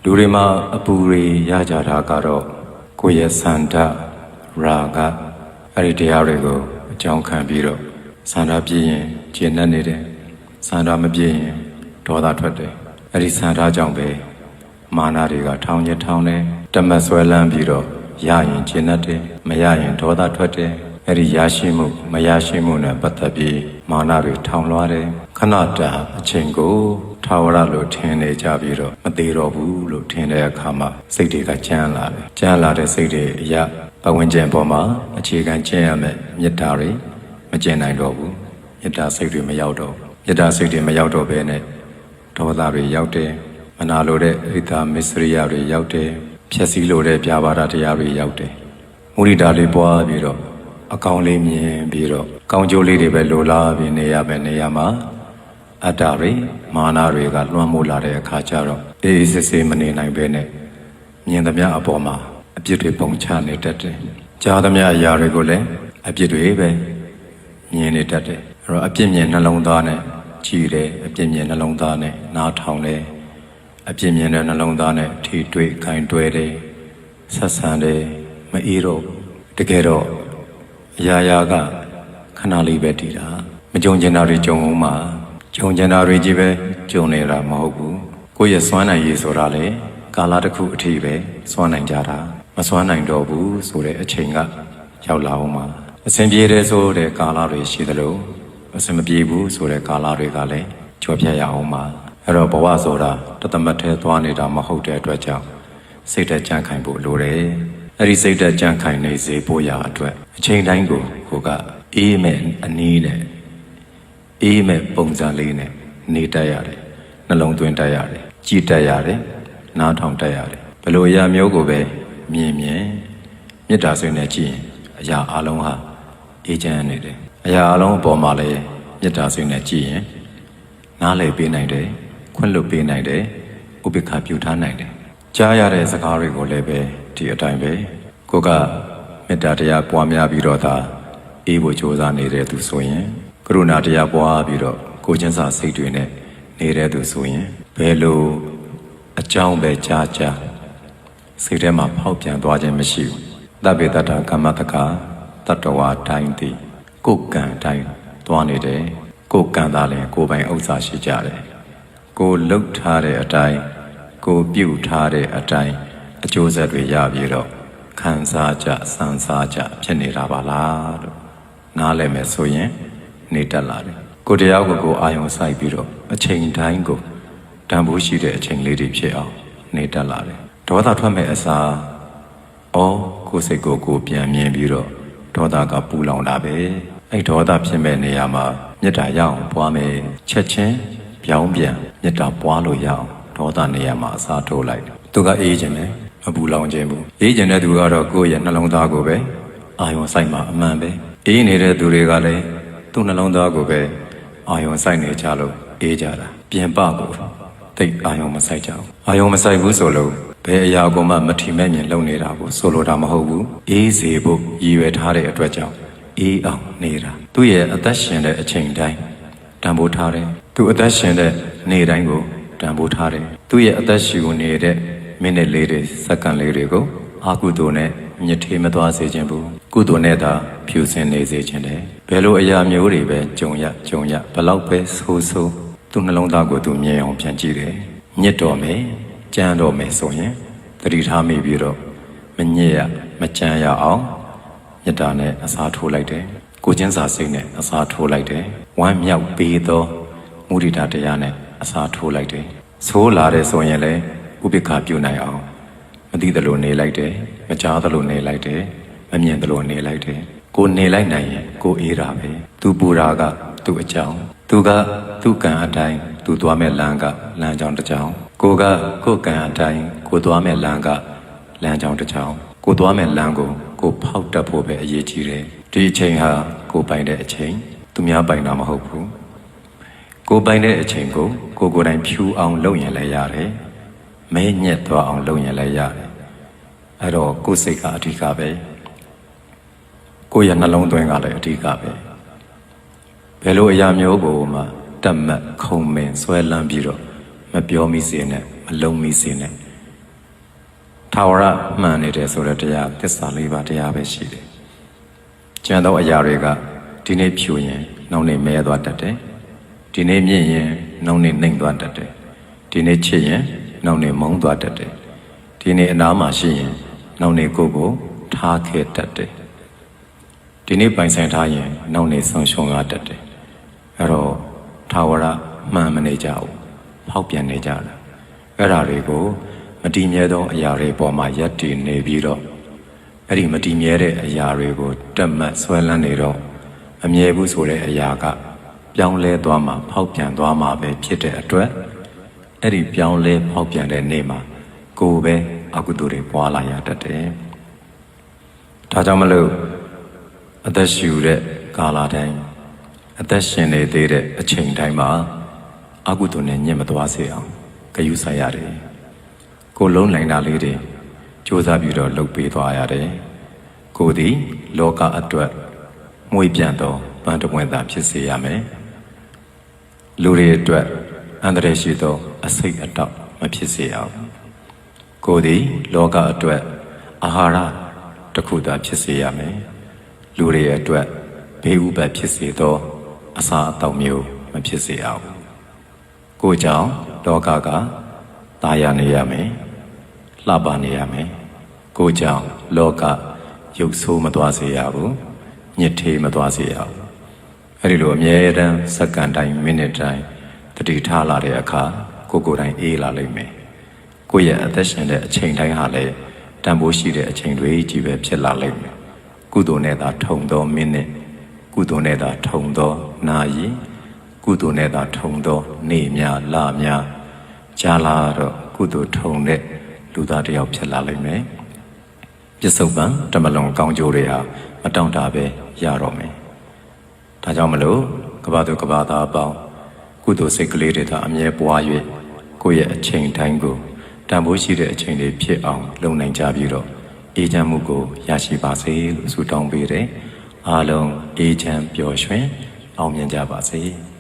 လူတွေမှာအပူတွေရကြတာကတော့ကိုယ့်ရဲ့ဆန္ဒရာဂအဲ့ဒီတရားတွေကိုအကြောင်းခံပြီးတော့ဆန္ဒပြည့်ရင်ကျဉ်တ်နေတယ်ဆန္ဒမပြည့်ရင်ဒေါသထွက်တယ်အဲ့ဒီဆန္ဒကြောင့်ပဲမာနတွေကထောင်ရထောင်တယ်တမတ်ဆွဲလန်းပြီးတော့ရရင်ကျဉ်တ်တယ်မရရင်ဒေါသထွက်တယ်အဲ့ဒီရရှိမှုမရရှိမှုနဲ့ပတ်သက်ပြီးမာနတွေထောင်လွှားတယ်ခဏတာအချိန်ကိုထာဝရလို့ထင်နေကြပြီးတော့မသေးတော့ဘူးလို့ထင်တဲ့အခါမှာစိတ်တွေကကြမ်းလာတယ်ကြမ်းလာတဲ့စိတ်တွေအရာပဝန်းကျင်ပေါ်မှာအခြေခံကျင့်ရမယ်မေတ္တာတွေမကျင့်နိုင်တော့ဘူးမေတ္တာစိတ်တွေမရောက်တော့မေတ္တာစိတ်တွေမရောက်တော့ဘဲနဲ့ဒေါသတွေရောက်တယ်မနာလိုတဲ့ဣဒ္ဓမစ္စရိယတွေရောက်တယ်ဖြည့်ဆည်းလိုတဲ့ပြပါဒတရားတွေရောက်တယ်မုဒိတာလေးပွားပြီးတော့အကောင်လေးမြင်ပြီးတော့ကောင်းကျိုးလေးတွေပဲလိုလားပြီးနေရမယ်နေရာမှာအတ္တတွေမာနတွေကလွှမ်းမိုးလာတဲ့အခါကျတော့အေးစစ်စစ်မနေနိုင်ပဲနဲ့မြင်သမျှအပေါ်မှာအပြစ်တွေပုံချနေတတ်တယ်ကြားသမျှအရာတွေကိုလည်းအပြစ်တွေပဲမြင်နေတတ်တယ်အဲ့တော့အပြစ်မြင်နှလုံးသားနဲ့ကြည်တယ်အပြစ်မြင်နှလုံးသားနဲ့နားထောင်တယ်အပြစ်မြင်တဲ့နှလုံးသားနဲ့ထိတွေ့ခိုင်တွဲတယ်ဆက်ဆံတယ်မအေးတော့တကယ်တော့အရာရာကခဏလေးပဲတည်တာမကြုံကျင်တာတွေကြုံအောင်မှာကြုံကျင်တာတွေကြီးပဲကြုံနေတာမဟုတ်ဘူးကိုယ့်ရဲ့စွမ်းနိုင်ရည်ဆိုတာလေကာလတစ်ခုအထိပဲစွမ်းနိုင်ကြတာမစွမ်းနိုင်တော့ဘူးဆိုတဲ့အချိန်ကရောက်လာအောင်မှာအစဉ်ပြေတယ်ဆိုတဲ့ကာလတွေရှိသလိုအစဉ်မပြေဘူးဆိုတဲ့ကာလတွေကလည်းကြော်ဖြတ်ရအောင်မှာအဲ့တော့ဘဝဆိုတာတသမတ်ထဲသွားနေတာမဟုတ်တဲ့အတွက်ကြောင့်စိတ်သက်ကြံ့ခိုင်ဖို့လိုတယ်အဲ့ဒီစိတ်သက်ကြံ့ခိုင်နေစေဖို့ရအတွက်အချိန်တိုင်းကိုကိုကအေးမဲ့အနည်းနဲ့အေးမဲ့ပုံစံလေးနဲ့နေတတ်ရတယ်နှလုံးသွင်းတတ်ရတယ်ကြည်တတ်ရတယ်နားထောင်တတ်ရတယ်ဘယ်လိုအရာမျိုးကိုပဲမြင်မေတ္တာစိတ်နဲ့ကြည့်ရင်အရာအလုံးဟာအေးချမ်းနေတယ်အရာအလုံးအပေါ်မှာလည်းမေတ္တာစိတ်နဲ့ကြည့်ရင်နားလည်ပေးနိုင်တယ်ခွင့်လွှတ်ပေးနိုင်တယ်ဥပေက္ခပြုထားနိုင်တယ်ကြားရတဲ့စကားတွေကိုလည်းပဲဒီအတိုင်းပဲကိုကမေတ္တာတရားပွားများပြီးတော့သာအေးဖို့ကြိုးစားနေတဲ့သူဆိုရင်ကရုဏာတရားပွားပြီးတော့ကိုချင်းစာစိတ်တွေနဲ့နေတဲ့သူဆိုရင်ဘယ်လိုအကြောင်းပဲကြားစိတ်ထဲမှာဖောက်ပြန်သွားခြင်းမရှိဘူးတပ္ပေတ္တကမ္မတကတတ္တဝါတိုင်းတည်ကိုယ်ကံတိုင်းသွားနေတယ်ကိုယ်ကံသားလည်းကိုယ်ပိုင်ဥစ္စာရှိကြတယ်ကိုယ်လှုပ်ထားတဲ့အတိုင်းကိုယ်ပြုထားတဲ့အတိုင်းအကျိုးဆက်တွေရပြီးတော့ခံစားကြစံစားကြဖြစ်နေတာပါလားလို့နားလည်မယ်ဆိုရင်နေတတ်လာတယ်ကိုတရားကိုအာယုံစိုက်ပြီးတော့အချိန်တိုင်းကိုတန်ဖိုးရှိတဲ့အချိန်လေးတွေဖြစ်အောင်နေတတ်လာတယ်ဒေါသထွက်မဲ့အစားကိုယ်စိတ်ကိုပြန်မြင်ပြီးတော့ဒေါသကပူလောင်တာပဲအဲ့ဒေါသဖြစ်မဲ့နေရာမှာမေတ္တာရအောင်ပွားမယ်ချက်ချင်းပြောင်းပြန်မေတ္တာပွားလို့ရအောင်ဒေါသနေရာမှာအစားထိုးလိုက်သူကအေးခြင်းပဲမပူလောင်ခြင်းဘူးအေးခြင်းတဲ့သူကတော့ကိုယ့်ရဲ့နှလုံးသားကိုပဲအာယုံစိုက်မှာအမှန်ပဲအေးနေတဲ့သူတွေကလည်းသူ့နှလုံးသားကိုပဲအာယုံစိုက်နေကြလို့အေးကြတာပြင်ပကိုတိတ်အာယုံမစိုက်ကြဘူးအာယုံမစိုက်ဘူးဆိုလို့ဘယ်အရာကိုမှမထီမဲ့မြင်လုပ်နေတာကိုဆိုလိုတာမဟုတ်ဘူးအေးစေဖို့ရည်ရွယ်ထားတဲ့အတွက်ကြောင့်အေးအောင်နေတာသူ့ရဲ့အသက်ရှင်တဲ့အချိန်တိုင်းတန်ဖိုးထားတယ်သူအသက်ရှင်တဲ့နေ့တိုင်းကိုတန်ဖိုးထားတယ်သူ့ရဲ့အသက်ရှင်နေတဲ့မိနစ်လေးတွေစက္ကန့်လေးတွေကိုအာကုသိုလ်နဲ့ညစ်ထေးမသွားစေခြင်းဘူးကုသိုလ်နဲ့သာဖြူစင်နေစေခြင်းတယ်ဘယ်လိုအရာမျိုးတွေပဲကြုံရဘလောက်ပဲဆိုးသူ့နှလုံးသားကိုသူမြင်အောင်ပြန်ကြည့်တယ်ညစ်တော်မယ်ကြမ်းတော်မယ်ဆိုရင်သတိထားမိပြီးတော့မညစ်ရမကြမ်းရအောင်မေတ္တာနဲ့အစားထိုးလိုက်တယ်ကိုချင်းစာစိတ်နဲ့အစားထိုးလိုက်တယ်ဝမ်းမြောက်ပေးသောမုဒိတာတရားနဲ့အစားထိုးလိုက်တယ်ဆိုးလာတယ်ဆိုရင်လည်းဥပေက္ခပြုနိုင်အောင်မသိသလိုနေလိုက်တယ်မကြားသလိုနေလိုက်တယ်မမြင်သလိုနေလိုက်တယ်ကိုနေလိုက်နိုင်ရင်ကိုအေးတာပဲသူပူတာကသူ့အကြောင်းသူကသူ့ကံအတိုင်းသူသွားမဲ့လမ်းကလမ်းကြောင်းတစ်ကြောင်းကိုကကိုယ်ကံအတိုင်းကိုသွားမဲ့လမ်းကလမ်းကြောင်းတစ်ကြောင်းကိုသွားမဲ့လမ်းကိုဖောက်တတ်ဖို့ပဲအရေးကြီးတယ်ဒီအချိန်ဟာကိုပိုင်တဲ့အချိန်သူများပိုင်တာမဟုတ်ဘူးကိုပိုင်တဲ့အချိန်ကိုယ်တိုင်ဖြူအောင်လုပ်ရင်လည်းရတယ်မဲညက်သွားအောင်လုပ်ရင်လည်းရတယ်အဲ့တော့ကိုယ်စိတ်ကအဓိကပဲကိုယ့်ရဲ့နှလုံးသွင်းကလည်းအဓိကပဲဘယ်လိုအရာမျိုးကိုမှတတ်မှတ်ခုံမင်ဆွဲလန်းပြီးတော့မပြောမိစေနဲ့မလုံးမိစေနဲ့ ထာဝရမှန်နေတယ်ဆိုတဲ့တရားသစ္စာ၄ပါးတရားပဲရှိတယ်ကျန်သောအရာတွေကဒီနေ့ဖြူရင်နောက်နေ့မဲသွားတတ်တယ်ဒီနေ့မြင့်ရင်နောက်နေ့နှိမ်သွားတတ်တယ်ဒီနေ့ချစ်ရင်နောက်နေ့မုန်းသွားတတ်တယ်ဒီနေ့အနားမှာရှိရင်နောက်နေ့ကိုယ်ကိုထားခဲ့တတ်တယ်ဒီနေ့ပိုင်ဆိုင်ထားရင်နောက်နေ့ဆုံးရှုံးရတတ်တယ်အဲ့တော့ထာဝရမှန်မနေကြဘူးဖောက်ပြန်နေကြတာအဲ့ဒါတွေကိုမတည်မြဲသောအရာတွေပေါ်မှာယက်တည်နေပြီးတော့အဲ့ဒီမတည်မြဲတဲ့အရာတွေကိုတက်မှတ်ဆွဲလန်းနေတော့အမြဲဘူးဆိုတဲ့အရာကပြောင်းလဲသွားမှာဖောက်ပြန်သွားမှာပဲဖြစ်တဲ့အတွက်အဲ့ဒီပြောင်းလဲဖောက်ပြန်တဲ့နေ့မှာကိုယ်ပဲအကုသိုလ်တွေပွားလာရတတ်တယ်ဒါကြောင့်မလို့အသက်ရှူတဲ့ကာလတိုင်းအသက်ရှင်နေသေးတဲ့အချိန်တိုင်းမှာအကုသိုလ်နဲ့ညစ်မသွားစေအောင်ဂရုစိုက်ရတယ်ကိုယ်လုံးနိုင်တာလေးတွေစူးစမ်းပြီးတော့လုပ်ပေးသွားရတယ်ကိုယ်ဒီလောကအတွက်မွေးပြန်တော့ဗန်တပွင့်သာဖြစ်စေရမယ်လူတွေအတွက်အန္တရာယ်ရှိသောအစိတ်အတောက်မဖြစ်စေအောင်ကိုယ်ဒီလောကအတွက်အာဟာရတစ်ခုသာဖြစ်စေရမယ်လူတွေအတွက်ဘေးဥပတ်ဖြစ်စေသောအစာအသောက်မျိုးမဖြစ်စေအောင်ကိုယ်ကြောင့်လောကကตายရနေရမယ်လှပနေရမယ်ကိုယ်ကြောင့်လောကရုပ်ဆိုးမသွားစေရဘူးညစ်ထေးမသွားစေရဘူးအဲ့ဒီလိုအမြဲတမ်းစက္ကန့်တိုင်းမိနစ်တိုင်းတတိထားလာတဲ့အခါကိုယ်တိုင်အေးလာလိမ့်မယ်ကိုယ့်ရဲ့အသက်ရှင်တဲ့အချိန်တိုင်းဟာလည်းတန်ဖိုးရှိတဲ့အချိန်တွေကြီးပဲဖြစ်လာလိမ့်မယ်ကုသိုလ်နဲ့သာထုံသောမိနစ်ကုသိုလ်နဲ့သာထုံသောနာရီကုသိုလ်နဲ့သာထုံသောနေ့များလများကြာလာတော့ကုသိုလ်ထုံတဲ့လူသားတစ်ယောက်ဖြစ်လာလိမ့်မယ်ပြစ္ဆုတ်ပံတမလွန်ကောင်းကျိုးတွေဟာမတောင့်တပဲရတော့မယ်ဒါကြောင့်မလို့ကဘာသူကဘာသားအပေါင်းကုသိုလ်စိတ်ကလေးတွေသာအမြဲပွား၍ကိုယ့်ရဲ့အချိန်တိုင်းကိုတန်ဖိုးရှိတဲ့အချိန်တွေဖြစ်အောင်လုပ်နိုင်ကြပြီးတော့အေးချမ်းမှုကိုရရှိပါစေလို့ဆုတောင်းပေးတယ်အားလုံးအေးချမ်းပျော်ရွှင်အောင်မြင်ကြပါစေ